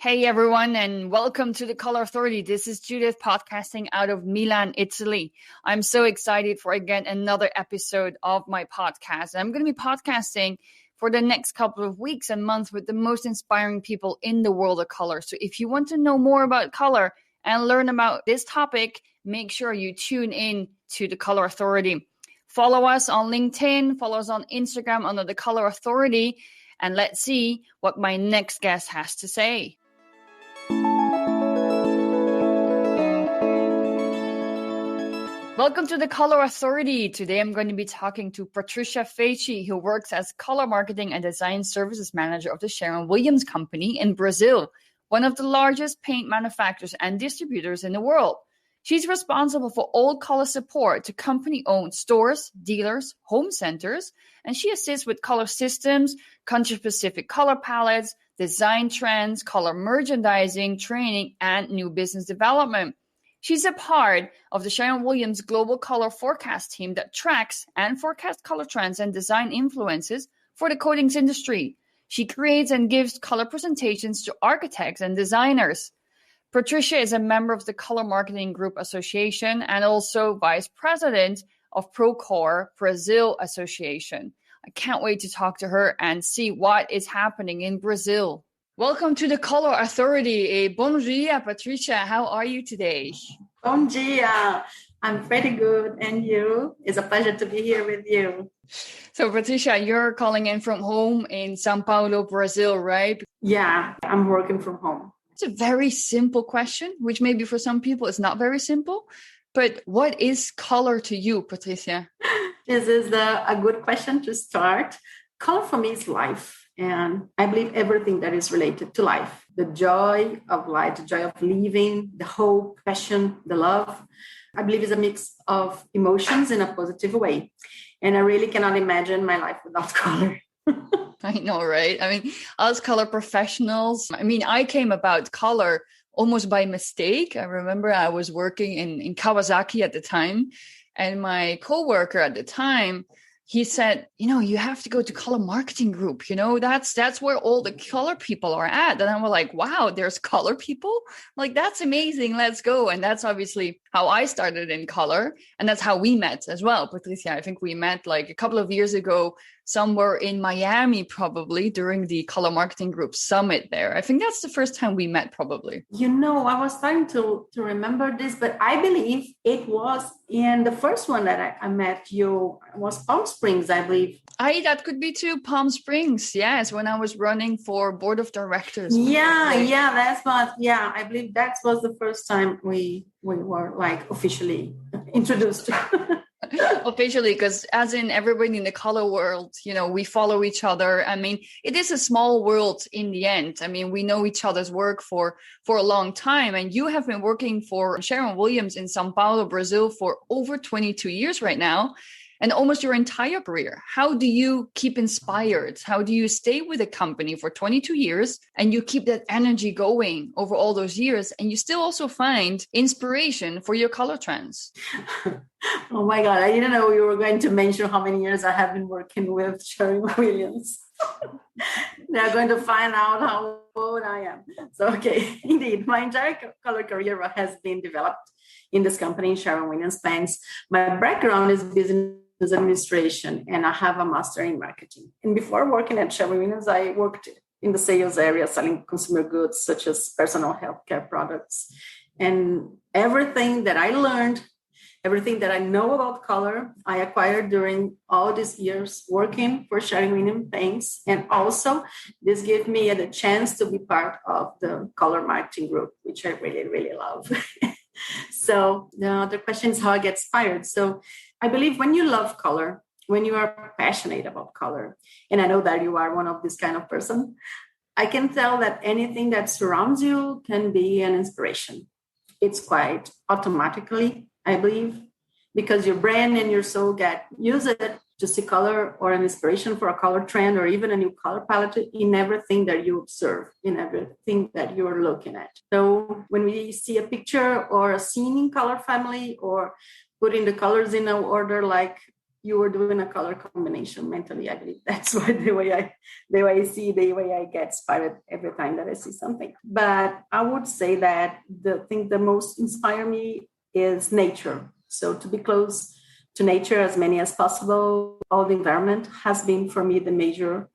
Hey everyone, and welcome to the Color Authority. This is Judith podcasting out of Milan, Italy. I'm so excited for again another episode of my podcast. I'm going to be podcasting for the next couple of weeks and months with the most inspiring people in the world of color. So if you want to know more about color and learn about this topic, make sure you tune in to the Color Authority. Follow us on LinkedIn, follow us on Instagram under the Color Authority, and let's see what my next guest has to say. Welcome to the Color Authority. Today I'm going to be talking to Patricia Fecci, who works as Color Marketing and Design Services Manager of the Sherwin Williams Company in Brazil, one of the largest paint manufacturers and distributors in the world. She's responsible for all color support to company-owned stores, dealers, home centers, and she assists with color systems, country-specific color palettes, design trends, color merchandising, training, and new business development. She's a part of the Sherwin Williams Global Color Forecast team that tracks and forecasts color trends and design influences for the coatings industry. She creates and gives color presentations to architects and designers. Patricia is a member of the Color Marketing Group Association and also vice president of PROCOR Brazil Association. I can't wait to talk to her and see what is happening in Brazil. Welcome to the Color Authority. Bom dia, Patricia. How are you today? Bom dia. I'm pretty good. And you? It's a pleasure to be here with you. So, Patricia, you're calling in from home in São Paulo, Brazil, right? Yeah, I'm working from home. It's a very simple question, which maybe for some people is not very simple. But what is color to you, Patricia? This is a good question to start. Color for me is life. And I believe everything that is related to life, the joy of life, the joy of living, the hope, passion, the love, I believe is a mix of emotions in a positive way. And I really cannot imagine my life without color. I know, right? I mean, us color professionals, I came about color almost by mistake. I remember I was working in Kawasaki at the time, and my coworker at the time, he said, you have to go to color marketing group. That's where all the color people are at. And I was like, wow, there's color people? Like, that's amazing. Let's go. And that's obviously how I started in color. And that's how we met as well. Patricia, I think we met like a couple of years ago, somewhere in Miami, probably during the Color Marketing Group Summit there. I think that's the first time we met, probably. I was trying to remember this, but I believe it was in the first one that I met you was Palm Springs, I believe. That could be too. Palm Springs, yes, when I was running for board of directors. I believe that was the first time we were like officially introduced. Officially, because as in everybody in the color world, we follow each other. I mean, it is a small world in the end. I mean, we know each other's work for a long time. And you have been working for Sherwin Williams in São Paulo, Brazil for over 22 years right now, and almost your entire career. How do you keep inspired? How do you stay with a company for 22 years and you keep that energy going over all those years, and you still also find inspiration for your color trends? Oh my God, I didn't know you were going to mention how many years I have been working with Sherwin Williams. They're going to find out how old I am. So, okay, indeed, my entire color career has been developed in this company, Sherwin Williams Paints. My background is business administration, and I have a master in marketing. And before working at Sherwin Williams, I worked in the sales area, selling consumer goods such as personal healthcare products. And everything that I learned, everything that I know about color, I acquired during all these years working for Sherwin Williams Paints. And also, this gave me the chance to be part of the color marketing group, which I really, really love. So the question is how I get inspired. So I believe when you love color, when you are passionate about color, and I know that you are one of this kind of person, I can tell that anything that surrounds you can be an inspiration. It's quite automatically, I believe, because your brain and your soul get used to see color or an inspiration for a color trend or even a new color palette in everything that you observe, in everything that you're looking at. So when we see a picture or a scene in color family or putting the colors in an order like you were doing a color combination mentally. I believe that's why the way I see, the way I get inspired every time that I see something. But I would say that the thing that most inspire me is nature. So to be close to nature as many as possible, all the environment has been for me the major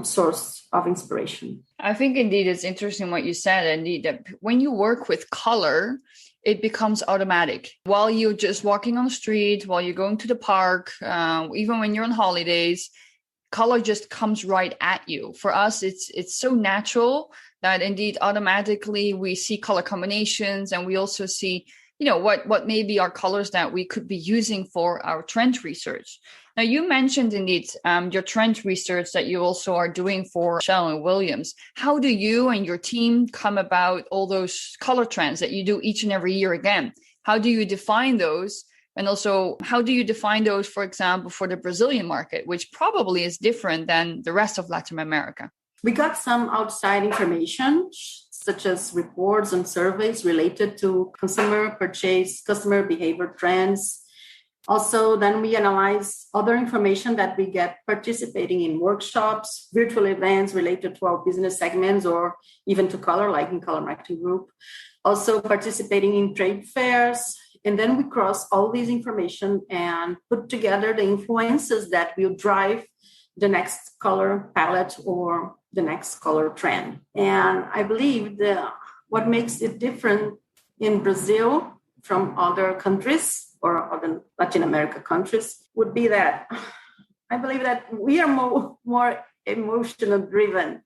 source of inspiration. I think indeed it's interesting what you said, indeed, that when you work with color, it becomes automatic. While you're just walking on the street, while you're going to the park, even when you're on holidays, color just comes right at you. For us, it's so natural that indeed automatically we see color combinations, and we also see what maybe are colors that we could be using for our trend research. Now, you mentioned indeed your trend research that you also are doing for Sherwin Williams. How do you and your team come about all those color trends that you do each and every year again? How do you define those? And also, how do you define those, for example, for the Brazilian market, which probably is different than the rest of Latin America? We got some outside information, such as reports and surveys related to consumer purchase, customer behavior trends. Also, then we analyze other information that we get participating in workshops, virtual events related to our business segments, or even to color, like in Color Marketing Group. Also participating in trade fairs. And then we cross all this information and put together the influences that will drive the next color palette or the next color trend. And I believe what makes it different in Brazil from other countries or other Latin America countries would be that I believe that we are more emotional driven.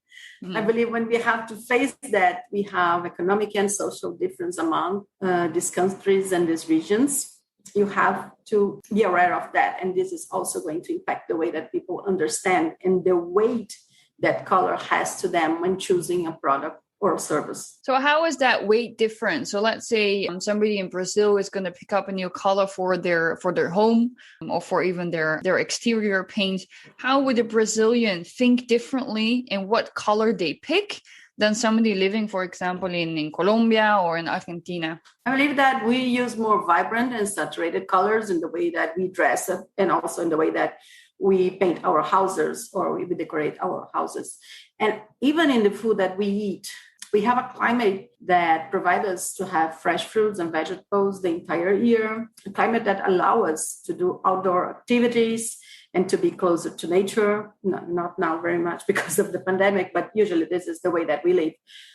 I believe when we have to face that, we have economic and social difference among these countries and these regions. You have to be aware of that. And this is also going to impact the way that people understand and the weight that color has to them when choosing a product or service. So how is that weight different? So let's say somebody in Brazil is going to pick up a new color for their home or for even their exterior paint. How would a Brazilian think differently in what color they pick than somebody living, for example, in Colombia or in Argentina? I believe that we use more vibrant and saturated colors in the way that we dress it, and also in the way that we paint our houses or we decorate our houses. And even in the food that we eat, we have a climate that provides us to have fresh fruits and vegetables the entire year, a climate that allows us to do outdoor activities and to be closer to nature. Not now very much because of the pandemic, but usually this is the way that we live.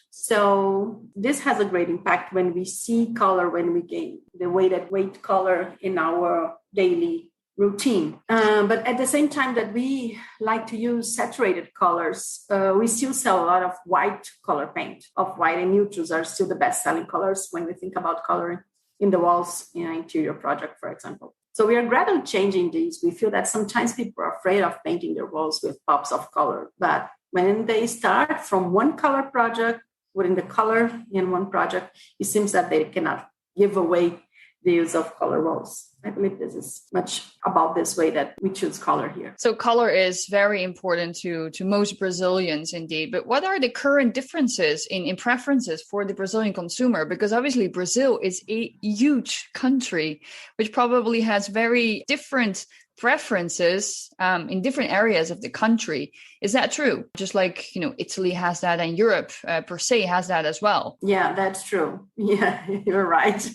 So this has a great impact when we see color, when we gain the way that weight color in our daily routine. But at the same time that we like to use saturated colors, we still sell a lot of white color paint. Off-white and neutrals are still the best-selling colors when we think about coloring in the walls in an interior project, for example. So we are gradually changing these. We feel that sometimes people are afraid of painting their walls with pops of color. But when they start from one color project, putting the color in one project, it seems that they cannot give away the use of color walls. I believe this is much about this way that we choose color here. So color is very important to most Brazilians indeed. But what are the current differences in preferences for the Brazilian consumer? Because obviously Brazil is a huge country, which probably has very different preferences in different areas of the country. Is that true? Just like, Italy has that and Europe per se has that as well. Yeah, that's true. Yeah, you're right.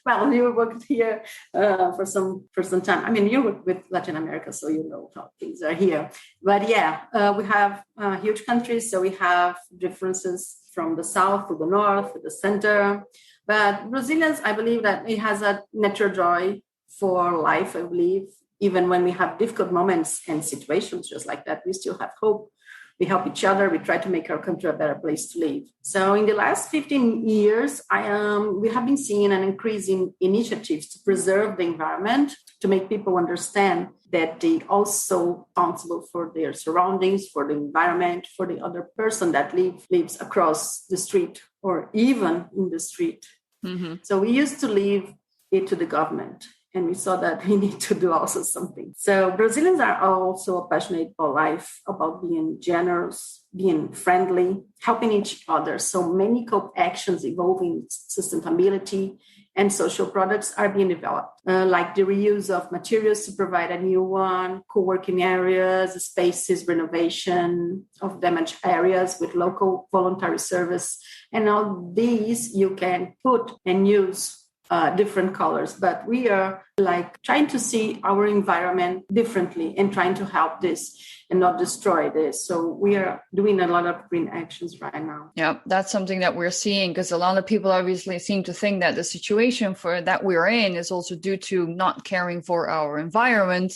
Well, you worked here for some time. I mean, you work with Latin America, so you know how things are here. But yeah, we have huge countries, so we have differences from the south to the north to the center. But Brazilians, I believe that it has a natural joy for life, I believe. Even when we have difficult moments and situations just like that, we still have hope. We help each other. We try to make our country a better place to live. So in the last 15 years, we have been seeing an increase in initiatives to preserve the environment, to make people understand that they also responsible for their surroundings, for the environment, for the other person that lives across the street or even in the street. Mm-hmm. So we used to leave it to the government. And we saw that we need to do also something. So Brazilians are also passionate about life, about being generous, being friendly, helping each other. So many co-actions involving sustainability and social products are being developed, like the reuse of materials to provide a new one, co-working areas, spaces, renovation of damaged areas with local voluntary service. And all these you can put and use different colors, but we are like trying to see our environment differently and trying to help this and not destroy this. So we are doing a lot of green actions right now. Yeah, that's something that we're seeing, because a lot of people obviously seem to think that the situation that we're in is also due to not caring for our environment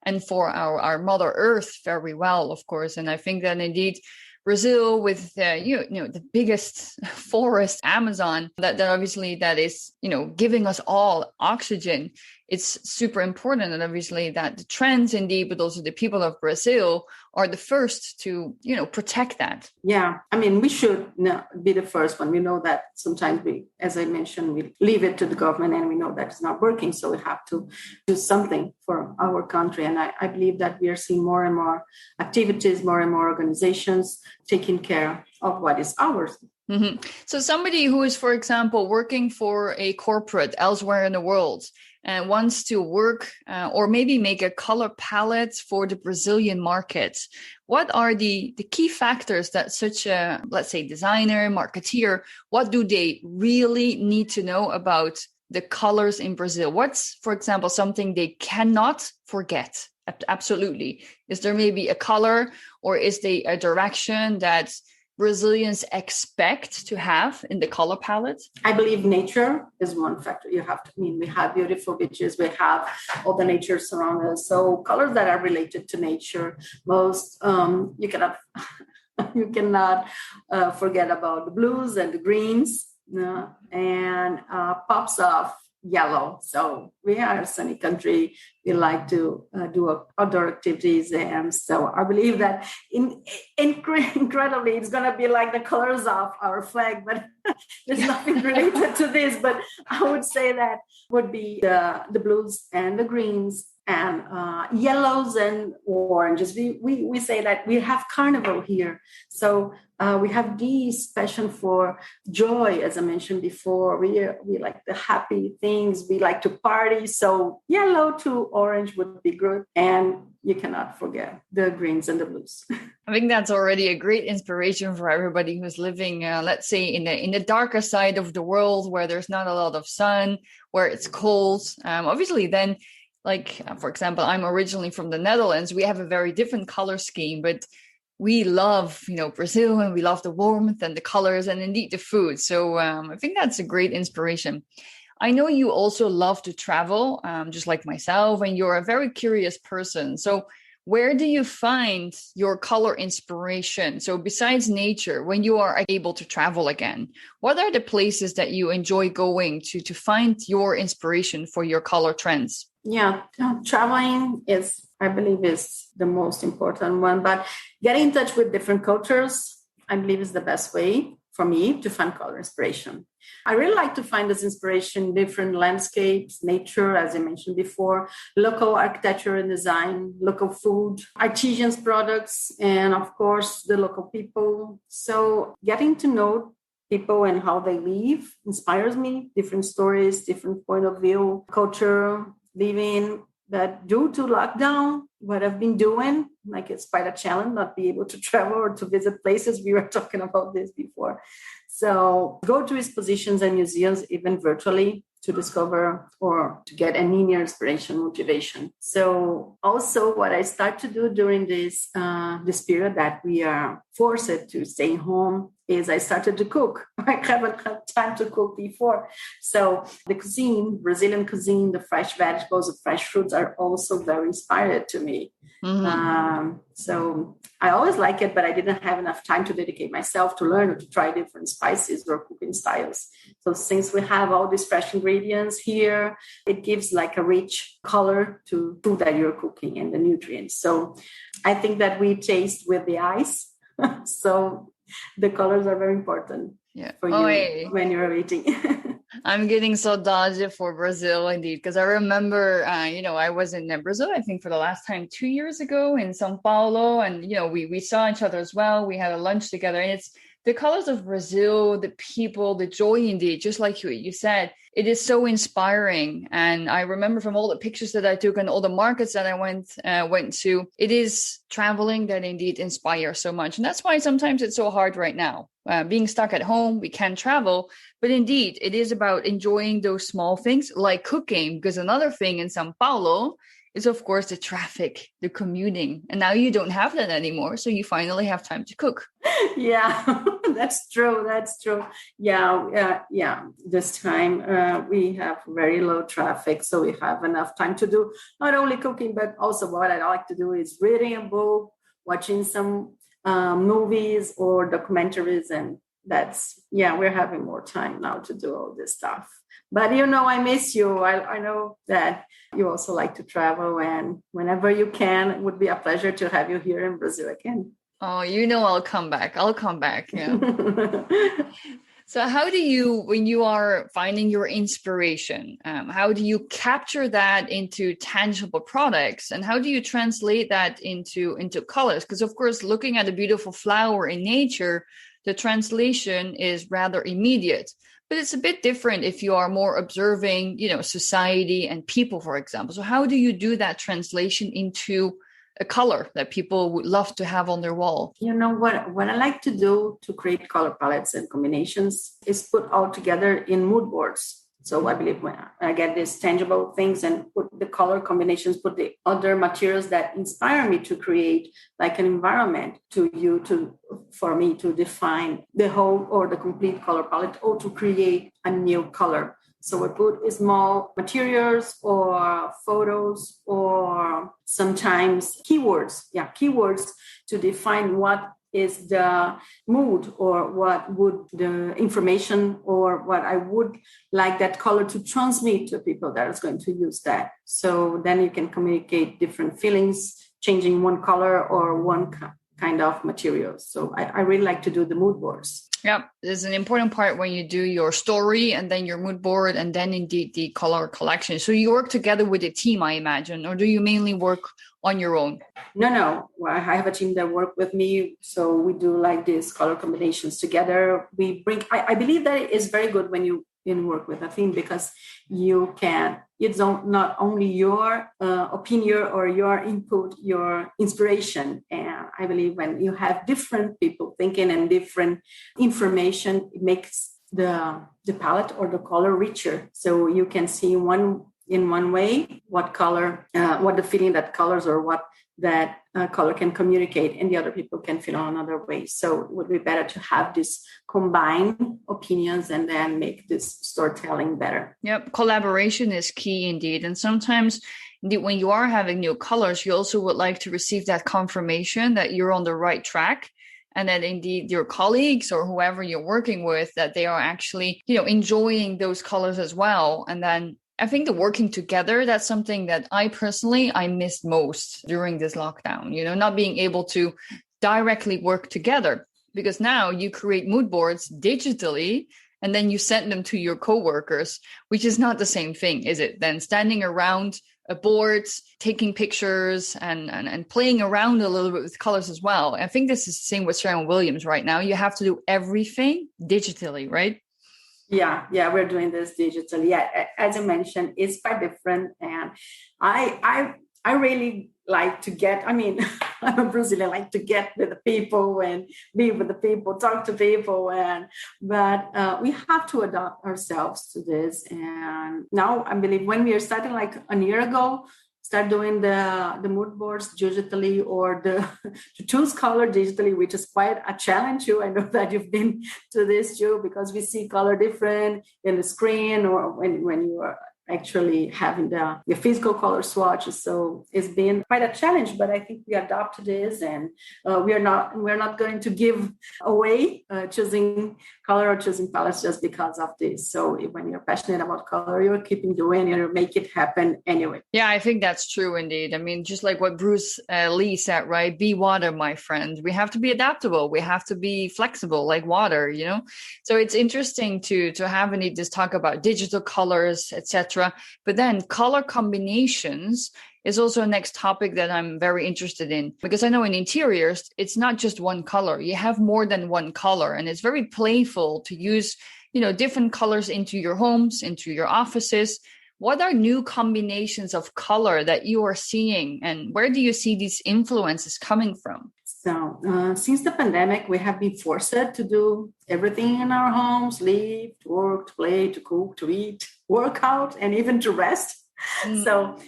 and for our Mother Earth very well, of course. And I think that indeed Brazil, with the biggest forest, Amazon, that obviously that is giving us all oxygen. It's super important, and obviously that the trends indeed, but also the people of Brazil are the first to protect that. Yeah, I mean, we should be the first one. We know that sometimes we, as I mentioned, we leave it to the government, and we know that it's not working. So we have to do something for our country. And I believe that we are seeing more and more activities, more and more organizations taking care of what is ours. Mm-hmm. So somebody who is, for example, working for a corporate elsewhere in the world and wants to work or maybe make a color palette for the Brazilian market, what are the key factors that such a, let's say, designer, marketeer, what do they really need to know about the colors in Brazil? What's, for example, something they cannot forget? Absolutely. Is there maybe a color, or is there a direction that Brazilians expect to have in the color palette? I believe nature is one factor. You have to, we have beautiful beaches, we have all the nature surround us. So colors that are related to nature, most you cannot forget about the blues and the greens, and pops of yellow. So we are a sunny country. We like to do outdoor activities, and so I believe that incredibly it's going to be like the colors of our flag, but there's nothing related to this. But I would say that would be the blues and the greens and yellows and oranges. We say that we have carnival here, so we have this passion for joy, as I mentioned before. We like the happy things. We like to party. So yellow to orange would be good, and you cannot forget the greens and the blues. I think that's already a great inspiration for everybody who's living, let's say, in the darker side of the world, where there's not a lot of sun, where it's cold. Obviously, then. Like, for example, I'm originally from the Netherlands. We have a very different color scheme, but we love, Brazil, and we love the warmth and the colors and indeed the food. So I think that's a great inspiration. I know you also love to travel, just like myself, and you're a very curious person. So where do you find your color inspiration? So besides nature, when you are able to travel again, what are the places that you enjoy going to find your inspiration for your color trends? Yeah, traveling I believe, is the most important one. But getting in touch with different cultures, I believe, is the best way for me to find color inspiration. I really like to find this inspiration in different landscapes, nature, as I mentioned before, local architecture and design, local food, artisans products, and of course, the local people. So getting to know people and how they live inspires me. Different stories, different point of view, culture, living, that due to lockdown, what I've been doing, like it's quite a challenge not be able to travel or to visit places. We were talking about this before. So go to expositions and museums, even virtually, to discover or to get an inner inspiration, motivation. So also what I start to do during this period that we are forced to stay home is I started to cook. I haven't had time to cook before. So the cuisine, Brazilian cuisine, the fresh vegetables, the fresh fruits are also very inspired to me. Mm-hmm. So I always like it, but I didn't have enough time to dedicate myself to learn or to try different spices or cooking styles. So since we have all these fresh ingredients here, it gives like a rich color to food that you're cooking and the nutrients. So I think that we taste with the eyes. So the colors are very important for you when you're eating. I'm getting saudade for Brazil indeed, because I remember, I was in Brazil, I think for the last time 2 years ago in São Paulo. And, we saw each other as well. We had a lunch together, and it's the colors of Brazil, the people, the joy indeed, just like you said, it is so inspiring. And I remember from all the pictures that I took and all the markets that I went to, it is traveling that indeed inspires so much. And that's why sometimes it's so hard right now. Being stuck at home, we can't travel. But indeed, it is about enjoying those small things like cooking, because another thing in São Paulo is, of course, the traffic, the commuting. And now you don't have that anymore. So you finally have time to cook. Yeah, that's true. That's true. Yeah. This time we have very low traffic. So we have enough time to do not only cooking, but also what I like to do is reading a book, watching some movies or documentaries. And we're having more time now to do all this stuff. But I miss you. I know that you also like to travel, and whenever you can, it would be a pleasure to have you here in Brazil again. Oh, I'll come back. Yeah. So how do you, when you are finding your inspiration, how do you capture that into tangible products? And how do you translate that into colors? Because, of course, looking at a beautiful flower in nature, the translation is rather immediate. But it's a bit different if you are more observing, society and people, for example. So how do you do that translation into a color that people would love to have on their wall? What I like to do to create color palettes and combinations is put all together in mood boards. So I believe when I get these tangible things and put the color combinations, put the other materials that inspire me to create like an environment for me to define the whole or the complete color palette, or to create a new color. So we put small materials or photos or sometimes keywords to define what is the mood, or what would the information, or what I would like that color to transmit to people that is going to use that. So then you can communicate different feelings, changing one color or one kind of material. So I really like to do the mood boards. Yeah, there's an important part when you do your story and then your mood board and then indeed the color collection. So you work together with a team, I imagine, or do you mainly work on your own? No. Well, I have a team that work with me. So we do like these color combinations together. I believe that it is very good when you work with a team, because it's not only your opinion or your input, your inspiration. And I believe when you have different people thinking and different information, it makes the palette or the color richer. So you can see in one way what the feeling that colors, or what that color can communicate, and the other people can feel another way. So it would be better to have this combined opinions and then make this storytelling better. Yep, collaboration is key indeed. And sometimes indeed, when you are having new colors, you also would like to receive that confirmation that you're on the right track, and that indeed your colleagues or whoever you're working with, that they are actually, enjoying those colors as well. And then I think the working together, that's something that I missed most during this lockdown, not being able to directly work together, because now you create mood boards digitally and then you send them to your coworkers, which is not the same thing, is it? Then standing around a board, taking pictures and playing around a little bit with colors as well. I think this is the same with Sherwin Williams right now. You have to do everything digitally, right? Yeah, we're doing this digitally. Yeah, as you mentioned, it's quite different. And I really like to I'm a Brazilian, like to get with the people and be with the people, talk to people. But we have to adapt ourselves to this. And now I believe when we are starting like a year ago, start doing the mood boards digitally, or to choose color digitally, which is quite a challenge too. I know that you've been to this too, because we see color different in the screen, or when you are actually having the physical color swatches. So it's been quite a challenge, but I think we adopted this, and we're not going to give away choosing color or choosing palettes just because of this. So when you're passionate about color, you're keeping doing it, you make it happen anyway. Yeah, I think that's true indeed. I mean, just like what Bruce Lee said, right? Be water, my friend. We have to be adaptable. We have to be flexible like water, you know? So it's interesting to have indeed this talk about digital colors, etc. But then color combinations is also a next topic that I'm very interested in, because I know in interiors, it's not just one color. You have more than one color, and it's very playful to use, you know, different colors into your homes, into your offices. What are new combinations of color that you are seeing, and where do you see these influences coming from? So since the pandemic, we have been forced to do everything in our homes: live, to work, to play, to cook, to eat, work out, and even to rest. So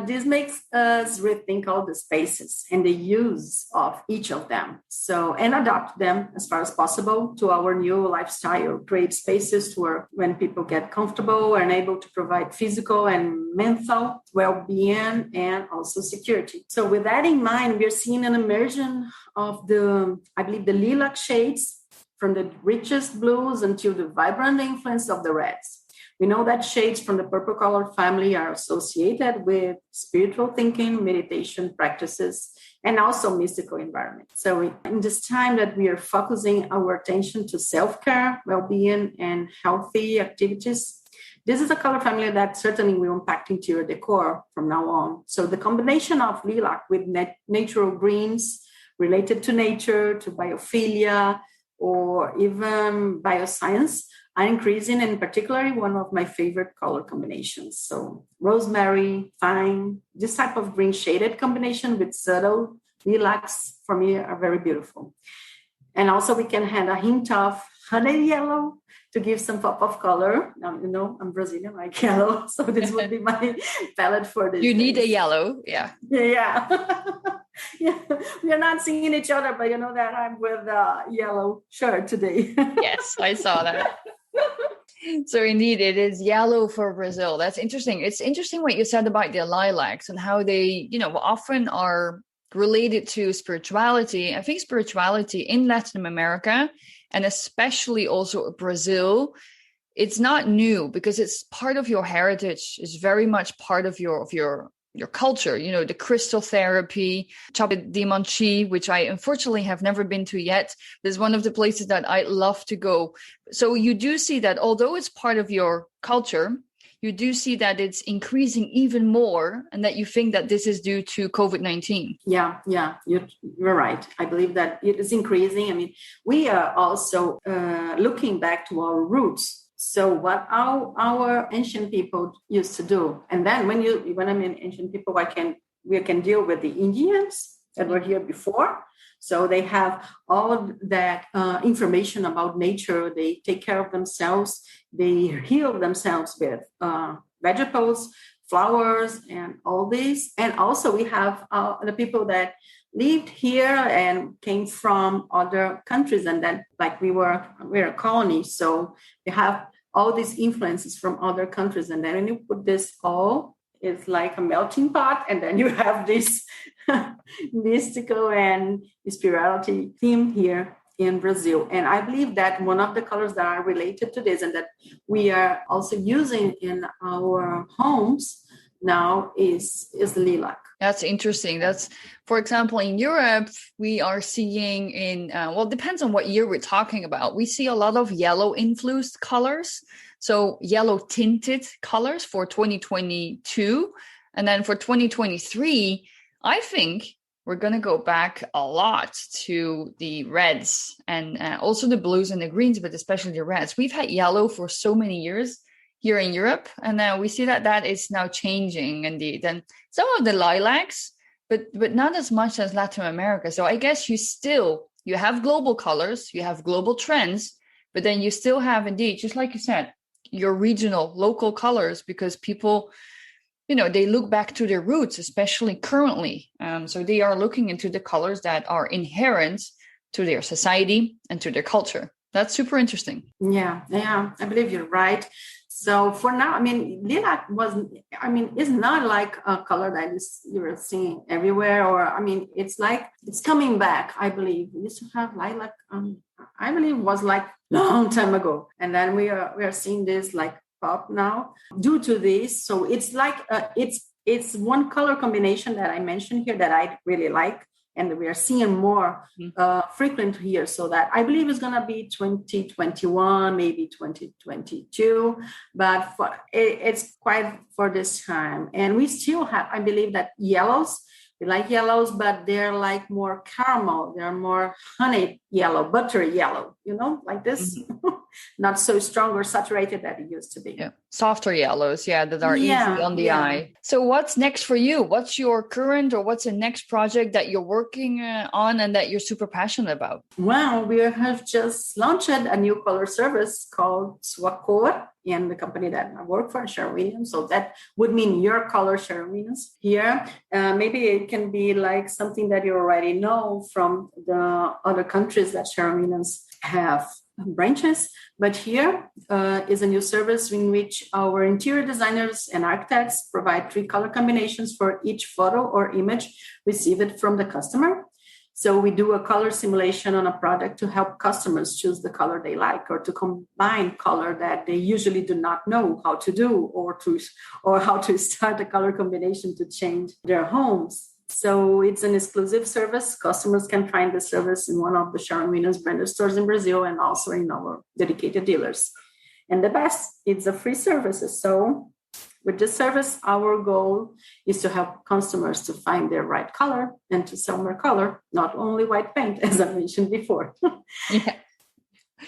this makes us rethink all the spaces and the use of each of them. So, and adapt them as far as possible to our new lifestyle, create spaces where when people get comfortable and able to provide physical and mental well-being and also security. So with that in mind, we're seeing an immersion of the lilac shades, from the richest blues until the vibrant influence of the reds. We know that shades from the purple color family are associated with spiritual thinking, meditation practices, and also mystical environment. So in this time that we are focusing our attention to self-care, well-being, and healthy activities, this is a color family that certainly will impact interior decor from now on. So the combination of lilac with natural greens related to nature, to biophilia, or even bioscience are increasing, and particularly one of my favorite color combinations. So rosemary, thyme, this type of green shaded combination with subtle lilacs for me are very beautiful. And also we can add a hint of honey yellow to give some pop of color. Now, you know, I'm Brazilian, I like yellow. So this would be my palette for this. You need a yellow, yeah. Yeah. Yeah, we are not seeing each other, but you know that I'm with a yellow shirt today. Yes, I saw that. So indeed, it is yellow for Brazil. That's interesting. It's interesting what you said about the lilacs and how they, you know, often are related to spirituality. I think spirituality in Latin America, and especially also Brazil, it's not new because it's part of your heritage. It's very much part of your culture, you know, the crystal therapy, Chapéu de Monchi, which I unfortunately have never been to yet. This is one of the places that I love to go. So you do see that although it's part of your culture, you do see that it's increasing even more, and that you think that this is due to COVID-19. Yeah, you're right. I believe that it is increasing. I mean, we are also looking back to our roots. So what our ancient people used to do, and then when I mean ancient people, we can deal with the Indians that were here before. So they have all that information about nature. They take care of themselves. They heal themselves with vegetables, flowers, and all this. And also we have the people that lived here and came from other countries, and then like we're a colony. So we have all these influences from other countries. And then when you put this all, it's like a melting pot. And then you have this mystical and spirituality theme here in Brazil. And I believe that one of the colors that are related to this and that we are also using in our homes now is lilac. That's interesting. That's, for example, in Europe, we are seeing it depends on what year we're talking about. We see a lot of yellow influenced colors. So yellow tinted colors for 2022. And then for 2023, I think we're going to go back a lot to the reds and also the blues and the greens, but especially the reds. We've had yellow for so many years here in Europe, and now we see that is now changing indeed. And some of the lilacs, but not as much as Latin America. So I guess you have global colors, you have global trends, but then you still have indeed, just like you said, your regional, local colors, because people, you know, they look back to their roots, especially currently. So they are looking into the colors that are inherent to their society and to their culture. That's super interesting. Yeah, I believe you're right. So for now, I mean, lilac is not like a color that you're seeing everywhere, or I mean, it's like it's coming back. I believe we used to have lilac. I believe it was like long time ago, and then we are seeing this like pop now due to this. So it's like it's one color combination that I mentioned here that I really like, and we are seeing more frequent here. So that I believe is going to be 2021, maybe 2022, but it's quite for this time. And we still have, I believe that yellows, we like yellows, but they're like more caramel. They're more honey yellow, buttery yellow, like this. Mm-hmm. Not so strong or saturated that it used to be. Yeah. Softer yellows, that are easy on the eye. So what's next for you? What's your current or what's the next project that you're working on and that you're super passionate about? Well, we have just launched a new color service called PROCOR in the company that I work for, Sherwin Williams. So that would mean your color, Sherwin Williams. Here, maybe it can be like something that you already know from the other countries that Sherwin Williams have branches, but here is a new service in which our interior designers and architects provide 3 color combinations for each photo or image received from the customer. So we do a color simulation on a product to help customers choose the color they like, or to combine color that they usually do not know how to do, or how to start a color combination to change their homes. So it's an exclusive service. Customers can find the service in one of the Sherwin Williams branded stores in Brazil and also in our dedicated dealers. And the best, it's a free service. So with this service, our goal is to help customers to find their right color and to sell more color, not only white paint, as I mentioned before. Yeah.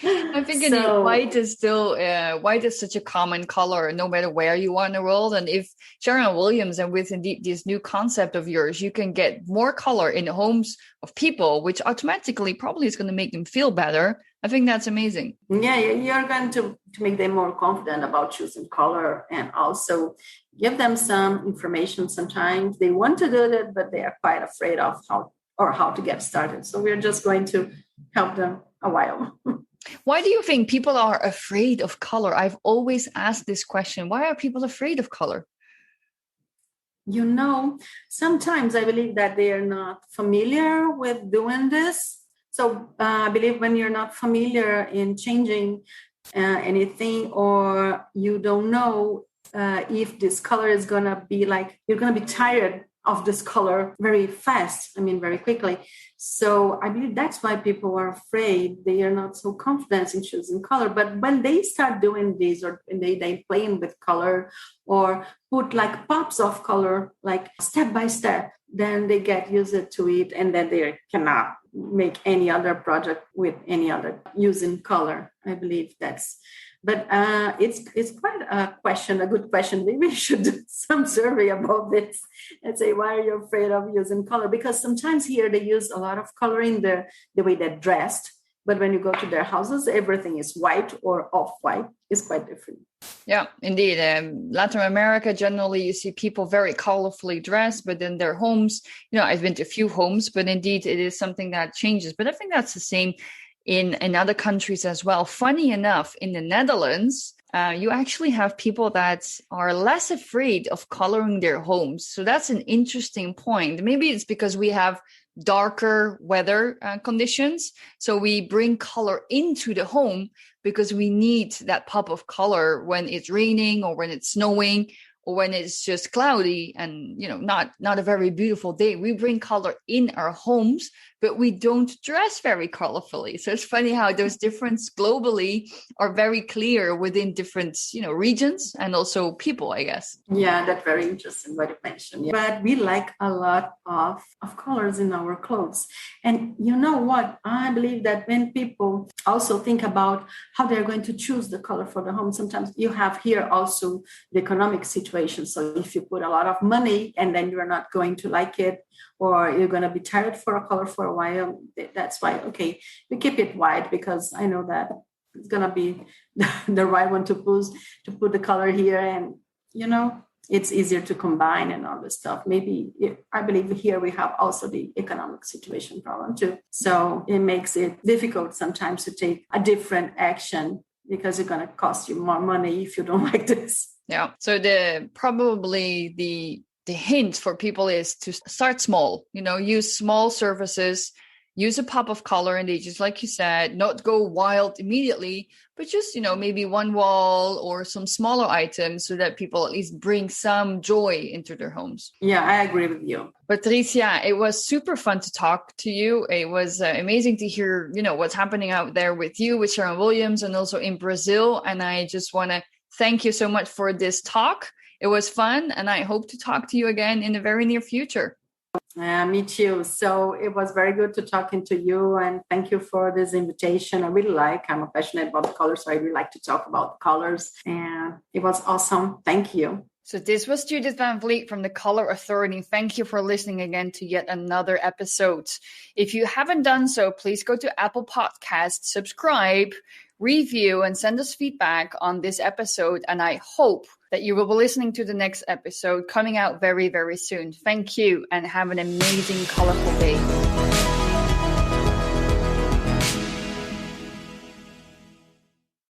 I think white is such a common color, no matter where you are in the world. And if Sherwin Williams and with indeed this new concept of yours, you can get more color in the homes of people, which automatically probably is going to make them feel better. I think that's amazing. Yeah, you're going to make them more confident about choosing color, and also give them some information. Sometimes they want to do it, but they are quite afraid of how to get started. So we're just going to help them a while. Why do you think people are afraid of color? I've always asked this question. Why are people afraid of color? Sometimes I believe that they are not familiar with doing this. So I believe when you're not familiar in changing anything, or you don't know if this color is going to be like, you're going to be tired of this color very fast, very quickly. So I believe that's why people are afraid. They are not so confident in choosing color. But when they start doing this, or they playing with color, or put like pops of color, like step by step, then they get used to it, and then they cannot make any other project with any other using color. I believe that's. But it's quite a good question. Maybe we should do some survey about this and say, why are you afraid of using color? Because sometimes here they use a lot of color in the way they're dressed. But when you go to their houses, everything is white or off-white. It's quite different. Yeah, indeed. Latin America, generally, you see people very colorfully dressed, but in their homes, I've been to a few homes, but indeed it is something that changes. But I think that's the same in other countries as well. Funny enough, in the Netherlands, you actually have people that are less afraid of coloring their homes. So that's an interesting point. Maybe it's because we have darker weather conditions. So we bring color into the home because we need that pop of color when it's raining or when it's snowing or when it's just cloudy and, not a very beautiful day. We bring color in our homes, but we don't dress very colorfully. So it's funny how those differences globally are very clear within different, regions and also people, I guess. Yeah, that's very interesting what you mentioned. Yeah. But we like a lot of colors in our clothes. And you know what? I believe that when people also think about how they're going to choose the color for the home, sometimes you have here also the economic situation. So if you put a lot of money and then you're not going to like it, or you're going to be tired for a color for a while, that's why, okay, we keep it white because I know that it's going to be the right one to put the color here. And, it's easier to combine and all this stuff. Maybe I believe here we have also the economic situation problem too. So it makes it difficult sometimes to take a different action because it's going to cost you more money if you don't like this. Yeah. So the hint for people is to start small, use small surfaces, use a pop of color, and they just, like you said, not go wild immediately, but just, maybe one wall or some smaller items so that people at least bring some joy into their homes. Yeah, I agree with you. Patricia, it was super fun to talk to you. It was amazing to hear, what's happening out there with you, with Sherwin Williams, and also in Brazil. And I just want to thank you so much for this talk. It was fun, and I hope to talk to you again in the very near future. Me too. So it was very good to talking to you, and thank you for this invitation. I'm passionate about colors, so I really like to talk about colors, and it was awesome. Thank you. So this was Judith Van Vliet from the Color Authority. Thank you for listening again to yet another episode. If you haven't done so, please go to Apple Podcasts, subscribe, review, and send us feedback on this episode. And I hope that you will be listening to the next episode coming out very, very soon. Thank you, and have an amazing, colorful day.